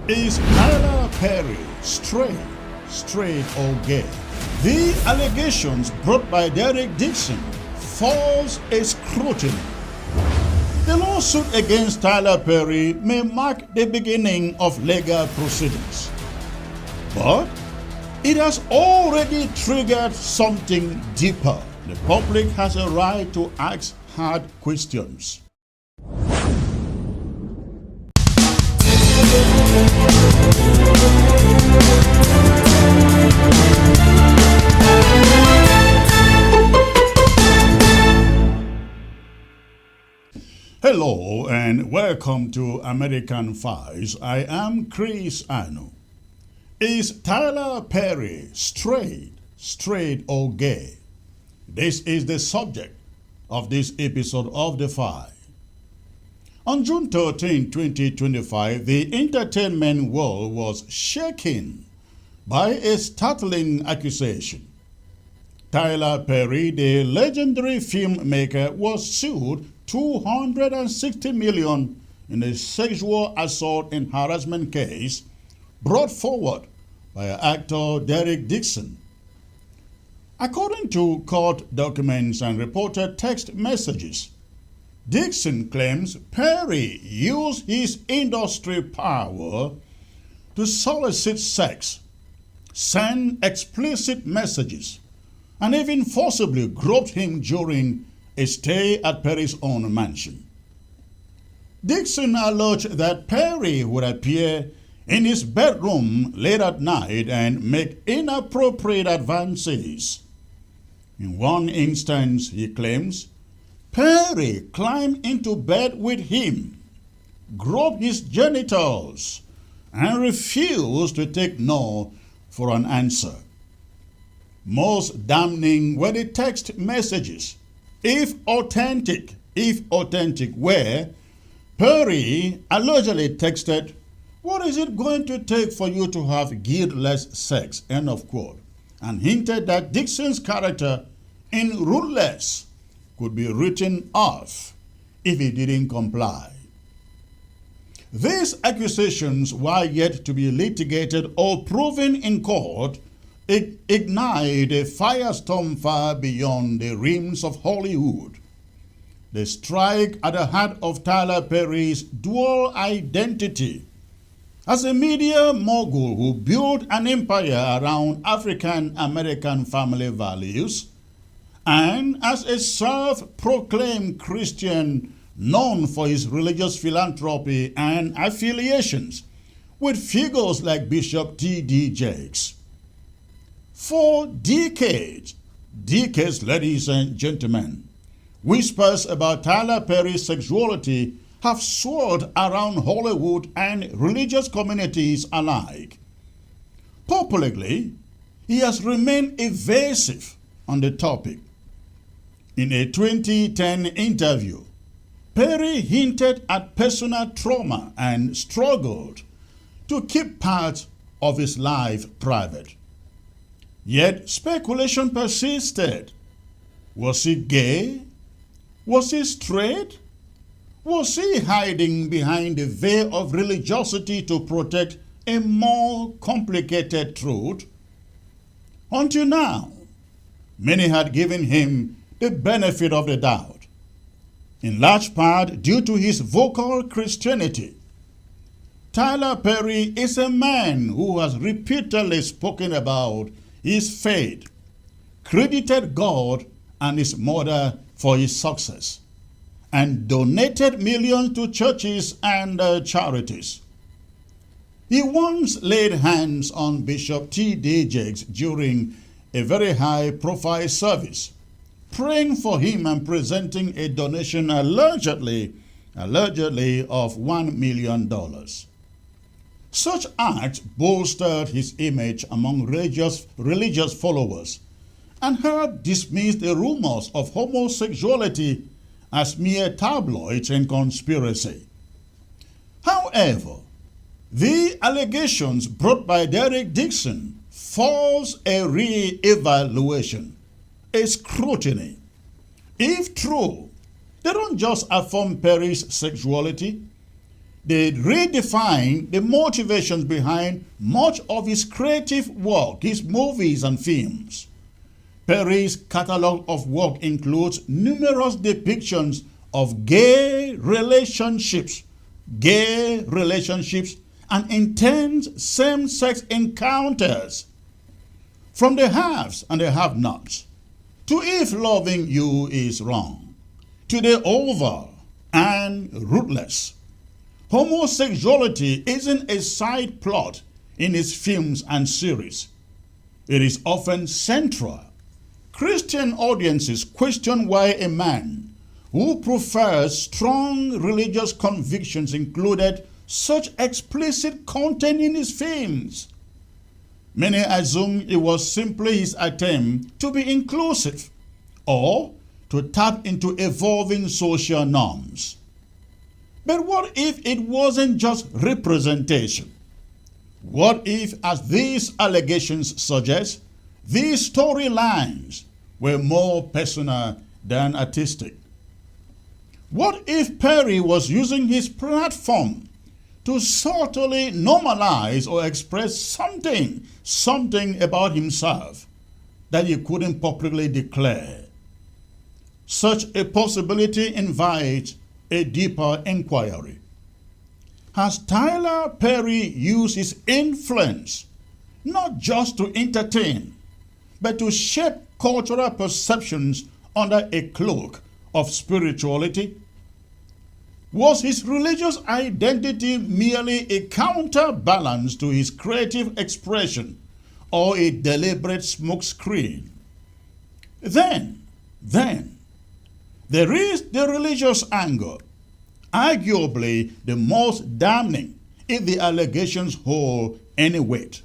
Is Tyler Perry straight or gay? The allegations brought by Derek Dixon falls a scrutiny. The lawsuit against Tyler Perry may mark the beginning of legal proceedings, but it has already triggered something deeper. The public has a right to ask hard questions. Hello and welcome to American Files. I am Chris Ano. Is Tyler Perry straight or gay? This is the subject of this episode of The File. On June 13, 2025, the entertainment world was shaken by a startling accusation. Tyler Perry, the legendary filmmaker, was sued $260 million in a sexual assault and harassment case brought forward by actor Derek Dixon. According to court documents and reported text messages, Dixon claims Perry used his industry power to solicit sex, send explicit messages, and even forcibly groped him during a stay at Perry's own mansion. Dixon alleged that Perry would appear in his bedroom late at night and make inappropriate advances. In one instance, he claims, Perry climbed into bed with him, groped his genitals, and refused to take no for an answer. Most damning were the text messages, if authentic, where Perry allegedly texted, "What is it going to take for you to have guiltless sex?" End of quote, and hinted that Dixon's character in Ruthless could be written off if he didn't comply. These accusations, while yet to be litigated or proven in court, ignite a firestorm far beyond the rims of Hollywood. They strike at the heart of Tyler Perry's dual identity as a media mogul who built an empire around African-American family values, and as a self-proclaimed Christian known for his religious philanthropy and affiliations with figures like Bishop T.D. Jakes. For decades, ladies and gentlemen, whispers about Tyler Perry's sexuality have swirled around Hollywood and religious communities alike. Publicly, he has remained evasive on the topic. In a 2010 interview, Perry hinted at personal trauma and struggled to keep part of his life private. Yet speculation persisted. Was he gay? Was he straight? Was he hiding behind the veil of religiosity to protect a more complicated truth? Until now, many had given him the benefit of the doubt, in large part due to his vocal Christianity. Tyler Perry is a man who has repeatedly spoken about his faith, credited God and his mother for his success, and donated millions to churches and charities. He once laid hands on Bishop T.D. Jakes during a very high-profile service, praying for him and presenting a donation allegedly of $1 million. Such acts bolstered his image among religious followers and helped dismiss the rumors of homosexuality as mere tabloids and conspiracy. However, the allegations brought by Derek Dixon force a re-evaluation, a scrutiny. If true, they don't just affirm Perry's sexuality, They redefine the motivations behind much of his creative work, his movies and films. Perry's catalog of work includes numerous depictions of gay relationships, and intense same-sex encounters. From the haves and the have-nots, to if loving you is wrong, to the over and ruthless. Homosexuality isn't a side plot in his films and series. It is often central. Christian audiences question why a man who prefers strong religious convictions included such explicit content in his films. Many assume it was simply his attempt to be inclusive or to tap into evolving social norms. But what if it wasn't just representation? What if, as these allegations suggest, these storylines were more personal than artistic? What if Perry was using his platform to subtly normalize or express something about himself that he couldn't publicly declare? Such a possibility invites a deeper inquiry. Has Tyler Perry used his influence not just to entertain, but to shape cultural perceptions under a cloak of spirituality? Was his religious identity merely a counterbalance to his creative expression or a deliberate smokescreen? Then, there is the religious angle, arguably the most damning if the allegations hold any weight.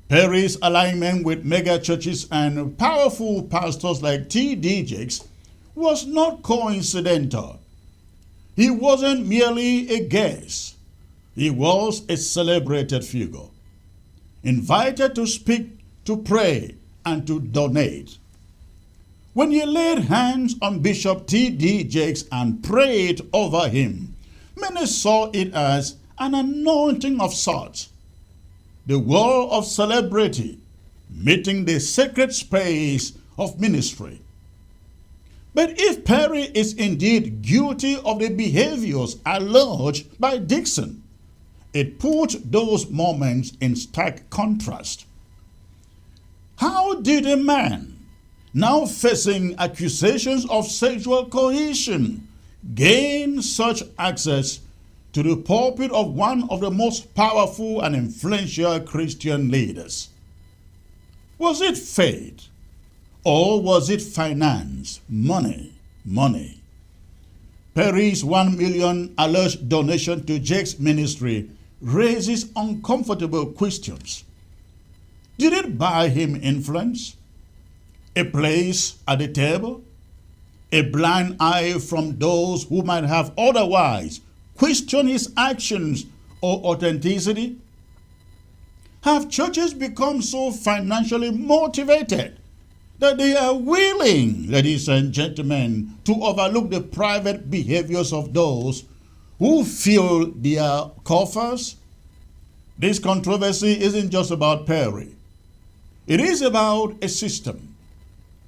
Perry's alignment with mega churches and powerful pastors like T.D. Jakes was not coincidental. He wasn't merely a guest. He was a celebrated figure, invited to speak, to pray, and to donate. When he laid hands on Bishop T.D. Jakes and prayed over him, many saw it as an anointing of sorts. The world of celebrity meeting the sacred space of ministry. But if Perry is indeed guilty of the behaviors alleged by Dixon, it puts those moments in stark contrast. How did a man, now facing accusations of sexual coercion, gain such access to the pulpit of one of the most powerful and influential Christian leaders? Was it fate? Or was it finance? Money. Perry's $1 million alleged donation to Jake's ministry raises uncomfortable questions. Did it buy him influence? A place at the table? A blind eye from those who might have otherwise questioned his actions or authenticity? Have churches become so financially motivated that they are willing, ladies and gentlemen, to overlook the private behaviors of those who fill their coffers? This controversy isn't just about Perry. It is about a system,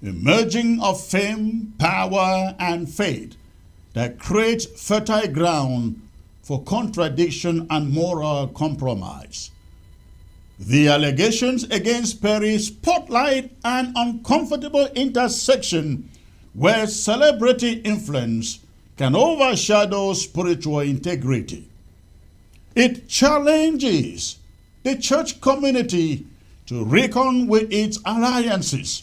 a merging of fame, power, and faith that creates fertile ground for contradiction and moral compromise. The allegations against Perry spotlight an uncomfortable intersection where celebrity influence can overshadow spiritual integrity. It challenges the church community to reckon with its alliances.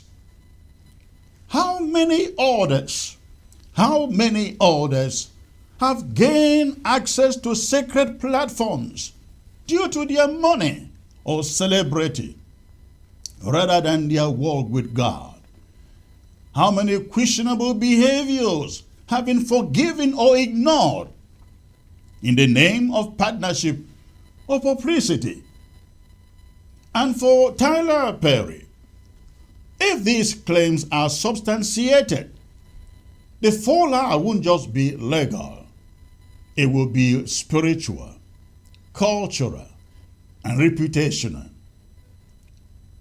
How many orders have gained access to sacred platforms due to their money or celebrity rather than their walk with God? How many questionable behaviors have been forgiven or ignored in the name of partnership or publicity? And for Tyler Perry, if these claims are substantiated, the fallout won't just be legal. It will be spiritual, cultural, and reputational.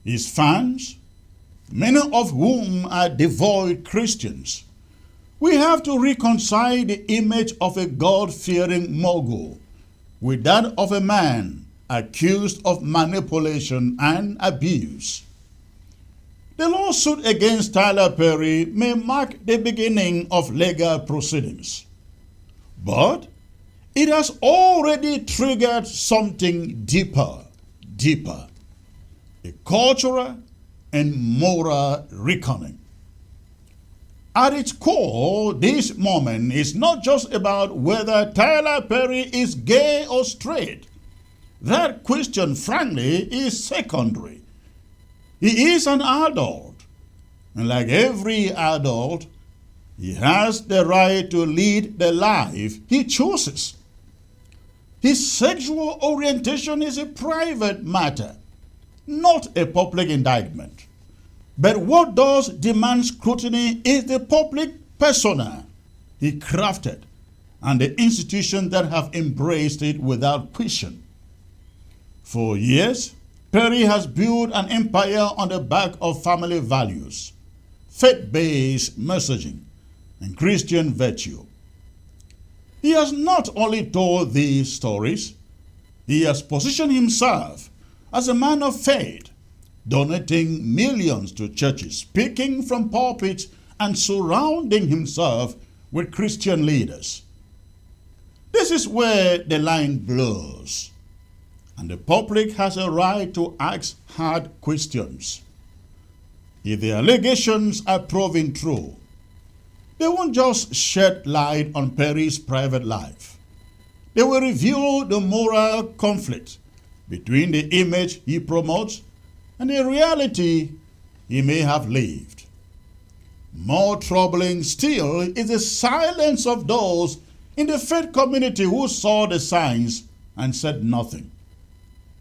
His fans, many of whom are devout Christians, we have to reconcile the image of a God-fearing mogul with that of a man accused of manipulation and abuse. The lawsuit against Tyler Perry may mark the beginning of legal proceedings, but it has already triggered something deeper, a cultural and moral reckoning. At its core, this moment is not just about whether Tyler Perry is gay or straight. That question, frankly, is secondary. He is an adult, and like every adult, he has the right to lead the life he chooses. His sexual orientation is a private matter, not a public indictment. But what does demand scrutiny is the public persona he crafted and the institutions that have embraced it without question. For years, Perry has built an empire on the back of family values, faith-based messaging, and Christian virtue. He has not only told these stories, he has positioned himself as a man of faith, donating millions to churches, speaking from pulpits, and surrounding himself with Christian leaders. This is where the line blurs, and the public has a right to ask hard questions. If the allegations are proven true, they won't just shed light on Perry's private life. They will reveal the moral conflict between the image he promotes and the reality he may have lived. More troubling still is the silence of those in the faith community who saw the signs and said nothing,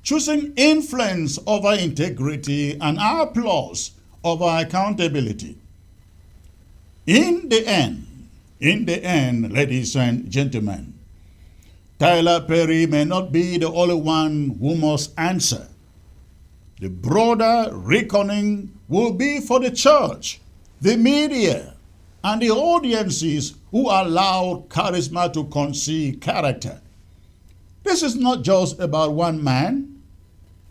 choosing influence over integrity and applause over accountability. In the end, ladies and gentlemen, Tyler Perry may not be the only one who must answer. The broader reckoning will be for the church, the media, and the audiences who allowed charisma to conceal character. This is not just about one man.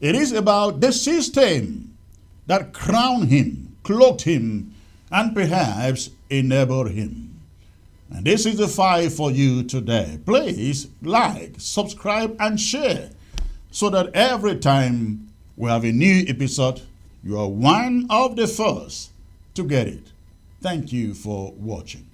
It is about the system that crowned him, cloaked him, and perhaps enabled him. And this is the fight for you today. Please like, subscribe, and share so that every time we have a new episode, you are one of the first to get it. Thank you for watching.